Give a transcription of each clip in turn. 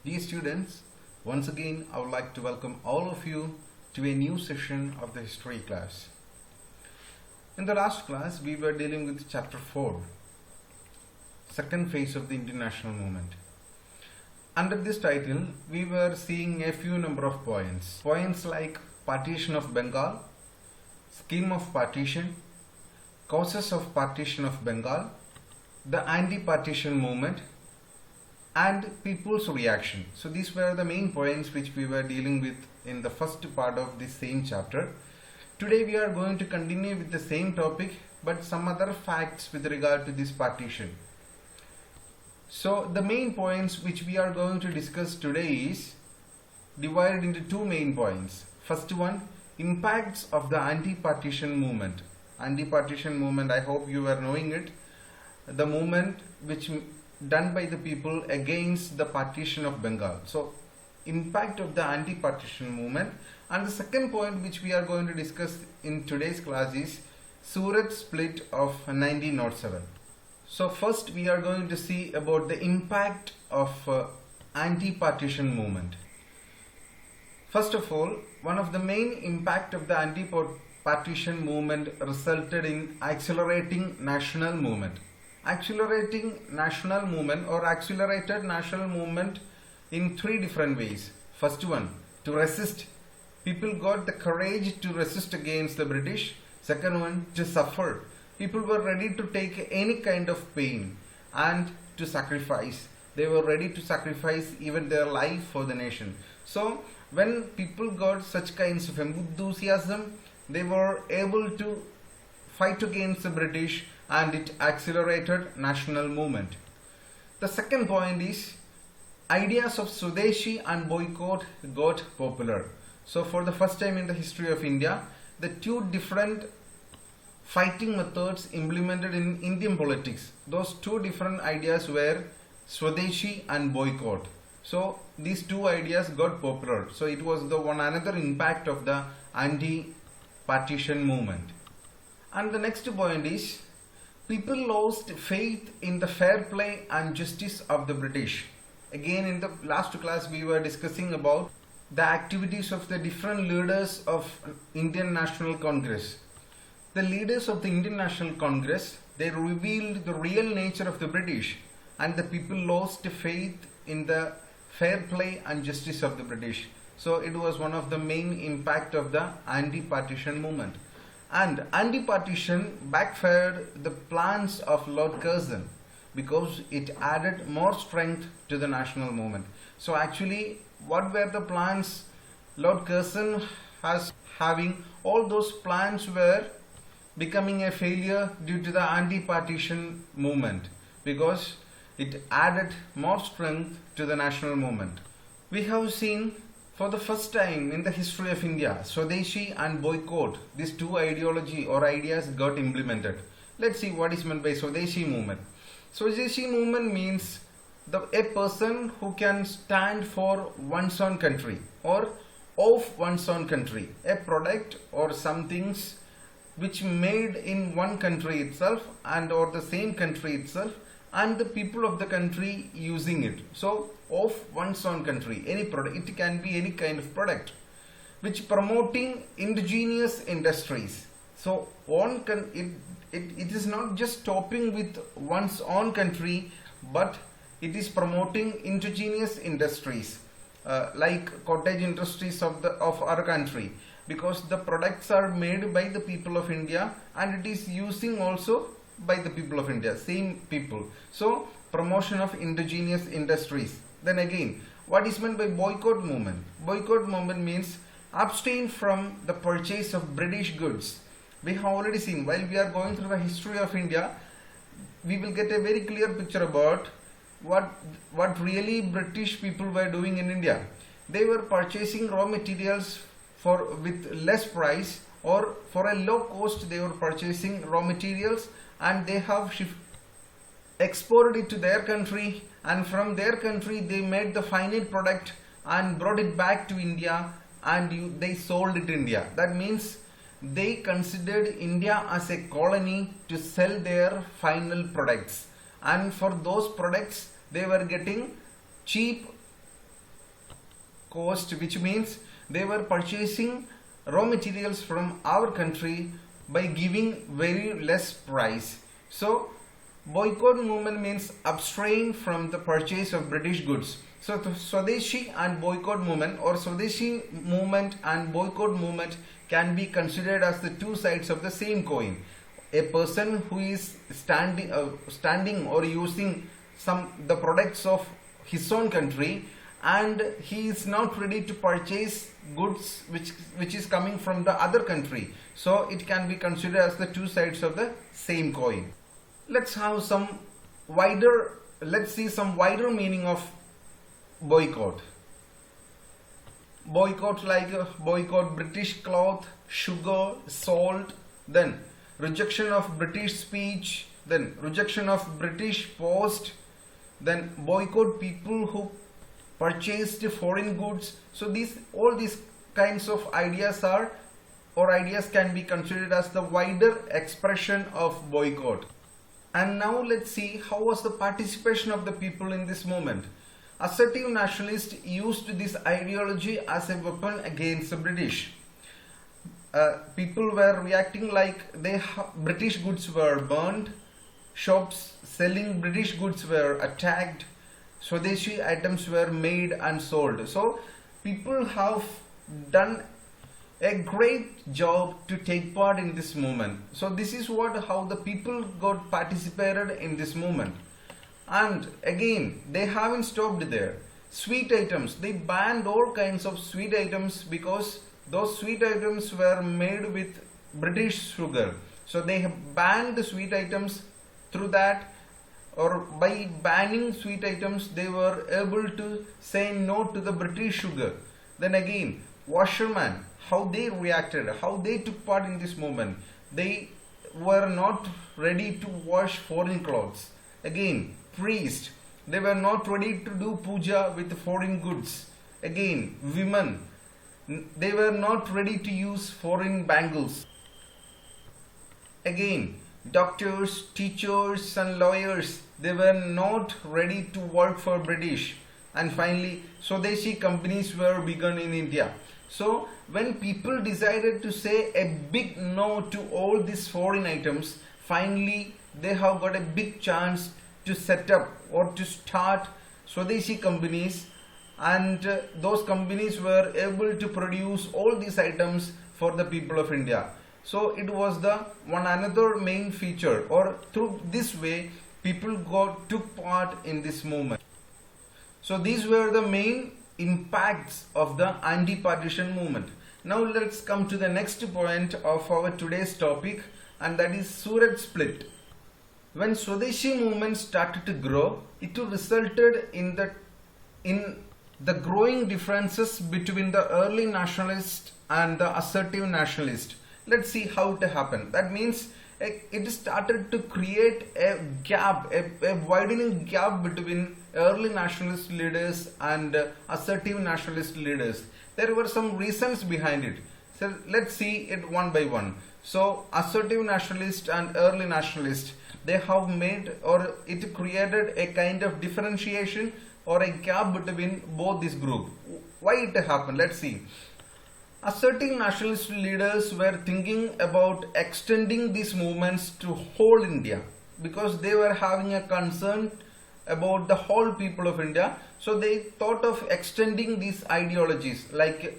Dear students, once again I would like to welcome all of you to a new session of the history class. In the last class we were dealing with chapter 4, second phase of the Indian national movement. Under this title we were seeing a few number of points. Points like partition of Bengal, scheme of partition, causes of partition of Bengal, the anti-partition movement, and people's reaction. So these were the main points which we were dealing with in the first part of this same chapter. Today we are going to continue with the same topic but some other facts with regard to this partition. So the main points which we are going to discuss today is divided into two main points. First one, impacts of the anti-partition movement. Anti-partition movement, I hope you are knowing it. The movement which done by the people against the partition of Bengal. So impact of the anti-partition movement. And the second point which we are going to discuss in today's class is Surat split of 1907. So first we are going to see about the impact of anti-partition movement. First of all, one of the main impact of the anti-partition movement resulted in accelerating national movement. Accelerating national movement or accelerated national movement in three different ways. First one, to resist. People got the courage to resist against the British. Second one, to suffer. People were ready to take any kind of pain and to sacrifice. They were ready to sacrifice even their life for the nation. So when people got such kinds of enthusiasm, they were able to fight against the British and it accelerated national movement. The second point is ideas of Swadeshi and boycott got popular. So for the first time in the history of India, the two different fighting methods implemented in Indian politics, those two different ideas were Swadeshi and boycott. So these two ideas got popular. So it was the one another impact of the anti-partition movement. And the next point is people lost faith in the fair play and justice of the British. Again, in the last class we were discussing about the activities of the different leaders of Indian National Congress. The leaders of the Indian National Congress, they revealed the real nature of the British and the people lost faith in the fair play and justice of the British. So it was one of the main impact of the anti-partition movement. And anti-partition backfired the plans of Lord Curzon because it added more strength to the national movement. So actually, what were the plans Lord Curzon has having? All those plans were becoming a failure due to the anti-partition movement because it added more strength to the national movement. We have seen for the first time in the history of India, Swadeshi and boycott, these two ideology or ideas got implemented. Let's see what is meant by Swadeshi movement. Swadeshi movement means a person who can stand for one's own country or of one's own country, a product or some things which made in one country itself and or the same country itself and the people of the country using it. So of one's own country, any product, it can be any kind of product which promoting indigenous industries. So it is not just stopping with one's own country but it is promoting indigenous industries like cottage industries of our country, because the products are made by the people of India and it is using also by the people of India, same people. So promotion of indigenous industries. Then again, what is meant by boycott movement? Boycott movement means abstain from the purchase of British goods. We have already seen, while we are going through the history of India, we will get a very clear picture about what really British people were doing in India. They were purchasing raw materials with less price or for a low cost. They were purchasing raw materials and they have exported it to their country, and from their country they made the final product and brought it back to India and they sold it in India. That means they considered India as a colony to sell their final products, and for those products they were getting cheap cost, which means they were purchasing raw materials from our country by giving very less price. So boycott movement means abstain from the purchase of British goods. So the Swadeshi and boycott movement, or Swadeshi movement and boycott movement, can be considered as the two sides of the same coin. A person who is standing or using the products of his own country, and he is not ready to purchase goods which is coming from the other country, so it can be considered as the two sides of the same coin. Let's see some wider meaning of boycott. Boycott, like boycott British cloth, sugar, salt, then rejection of British speech, then rejection of British post, then boycott people who purchased foreign goods. So all these kinds of ideas can be considered as the wider expression of boycott. And now let's see how was the participation of the people in this movement. Assertive nationalists used this ideology as a weapon against the British. People were reacting like British goods were burned, shops selling British goods were attacked, Swadeshi items were made and sold. So people have done a great job to take part in this movement. So this is how the people got participated in this movement. And again, they haven't stopped there. Sweet items, they banned all kinds of sweet items because those sweet items were made with British sugar. So they have banned the sweet items through that, or by banning sweet items they were able to say no to the British sugar. Then again, washermen, how they reacted, how they took part in this movement. They were not ready to wash foreign clothes. Again, priests, they were not ready to do puja with foreign goods. Again, women, they were not ready to use foreign bangles. Again, doctors, teachers and lawyers, they were not ready to work for British. And finally, Swadeshi companies were begun in India. So when people decided to say a big no to all these foreign items, finally they have got a big chance to set up or to start Swadeshi companies, and those companies were able to produce all these items for the people of India. So it was the another main feature, or through this way people took part in this movement. So these were the main impacts of the anti-partition movement. Now let's come to the next point of our today's topic, and that is Surat split. When Swadeshi movement started to grow, it resulted in the growing differences between the early nationalist and the assertive nationalist. Let's see how it happened. That means it started to create a gap, a widening gap between early nationalist leaders and assertive nationalist leaders. There were some reasons behind it. So let's see it one by one. So assertive nationalist and early nationalist, they have made, or it created a kind of differentiation or a gap between both this group. Why it happened? Let's see. Assertive nationalist leaders were thinking about extending these movements to whole India, because they were having a concern about the whole people of India. So they thought of extending these ideologies, like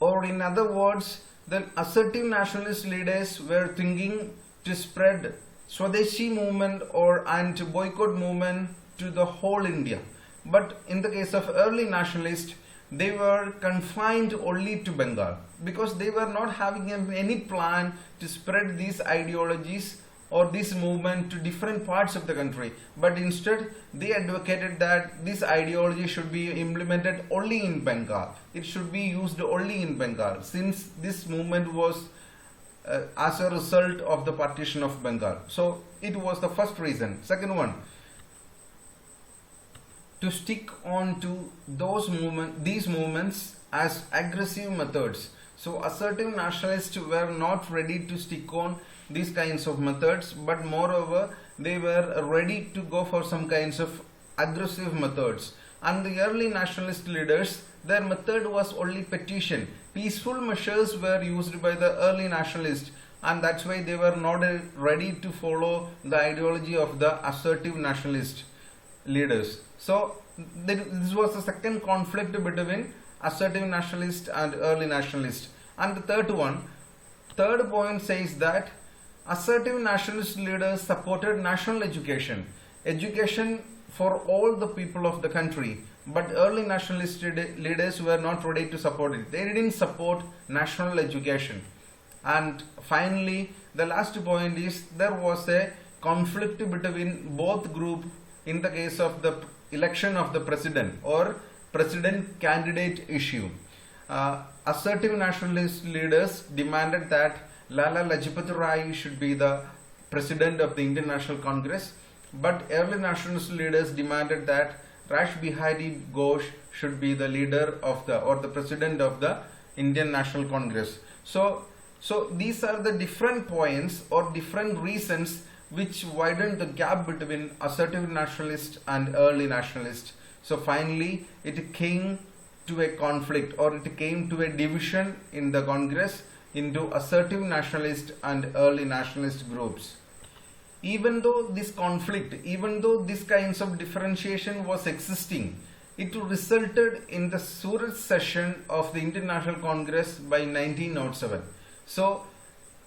or in other words, the assertive nationalist leaders were thinking to spread Swadeshi movement and boycott movement to the whole India. But in the case of early nationalists, they were confined only to Bengal, because they were not having any plan to spread these ideologies or this movement to different parts of the country. But instead they advocated that this ideology should be implemented only in Bengal. It should be used only in Bengal, since this movement was as a result of the partition of Bengal. So it was the first reason. Second one, to stick on to these movements as aggressive methods. So assertive nationalists were not ready to stick on these kinds of methods, but moreover they were ready to go for some kinds of aggressive methods. And the early nationalist leaders, their method was only petition. Peaceful measures were used by the early nationalists, and that's why they were not ready to follow the ideology of the assertive nationalist leaders. So this was the second conflict between assertive nationalist and early nationalist. And the third point says that assertive nationalist leaders supported national education for all the people of the country, but early nationalist leaders were not ready to support it. They didn't support national education. And finally, the last point is there was a conflict between both groups in the case of the election of the president or president candidate issue. Assertive nationalist leaders demanded that Lala Lajpat Rai should be the president of the Indian National Congress, but early nationalist leaders demanded that Rash Bihari Ghosh should be the leader of the president of the Indian National Congress. So these are the different points or different reasons which widened the gap between assertive nationalists and early nationalists. So finally, it came to a conflict, or it came to a division in the Congress into assertive nationalist and early nationalist groups. Even though this conflict, even though this kinds of differentiation was existing, it resulted in the Surat session of the Indian National Congress by 1907. So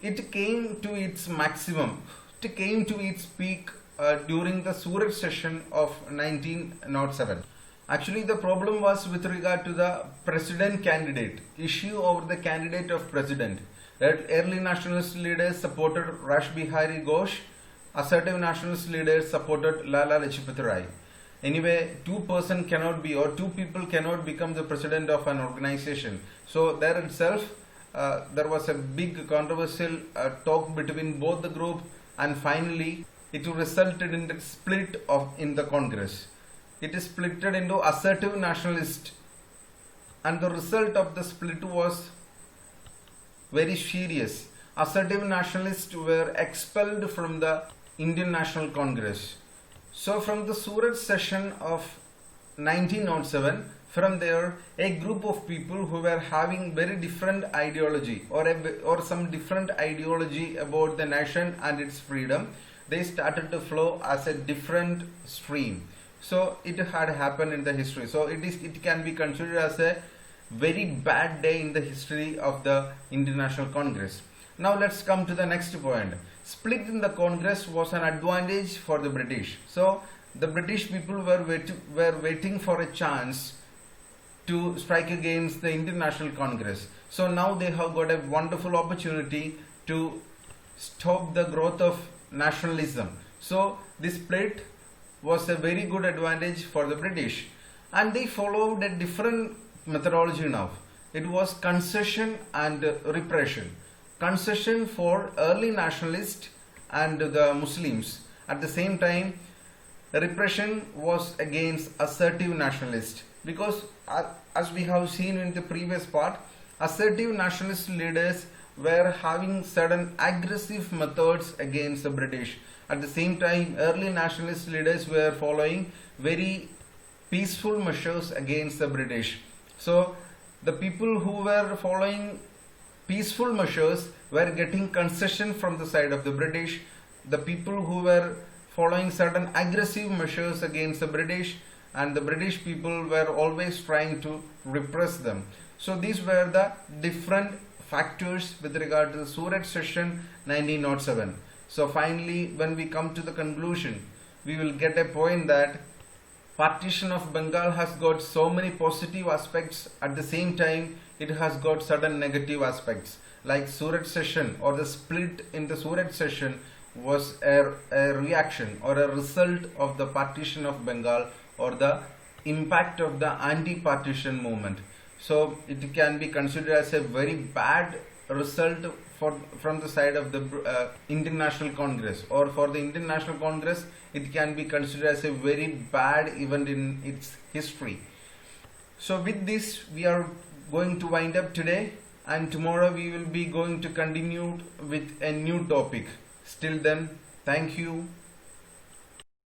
it came to its maximum, it came to its peak during the Surat session of 1907. Actually, the problem was with regard to the president candidate, issue over the candidate of president. Early nationalist leaders supported Rash Bihari Ghosh, assertive nationalist leaders supported Lala Lajpat Rai. Anyway, two people cannot become the president of an organization. So there itself, there was a big controversial talk between both the group, and finally it resulted in the split in the Congress. It is splitted into assertive nationalist, and the result of the split was very serious. Assertive nationalists were expelled from the Indian National Congress. So from the Surat session of 1907, from there a group of people who were having very different ideology or some different ideology about the nation and its freedom, they started to flow as a different stream. So it had happened in the history. So it can be considered as a very bad day in the history of the Indian National Congress. Now let's come to the next point. Split in the Congress was an advantage for the British. So the British people were waiting for a chance to strike against the Indian National Congress. So now they have got a wonderful opportunity to stop the growth of nationalism. So this split was a very good advantage for the British, and they followed a different methodology now. It was concession and repression. Concession for early nationalists and the Muslims. At the same time, repression was against assertive nationalists, because as we have seen in the previous part, assertive nationalist leaders were having certain aggressive methods against the British. At the same time, early nationalist leaders were following very peaceful measures against the British. So the people who were following peaceful measures were getting concession from the side of the British. The people who were following certain aggressive measures against the British, and the British people were always trying to repress them. So these were the different factors with regard to the Surat session 1907. So finally, when we come to the conclusion, we will get a point that partition of Bengal has got so many positive aspects. At the same time, it has got certain negative aspects, like Surat session or the split in the Surat session was a reaction or a result of the partition of Bengal or the impact of the anti-partition movement. So it can be considered as a very bad result from the side of the Indian National Congress, or for the Indian National Congress it can be considered as a very bad event in its history. So with this we are going to wind up today, and tomorrow we will be going to continue with a new topic. Till then, thank you.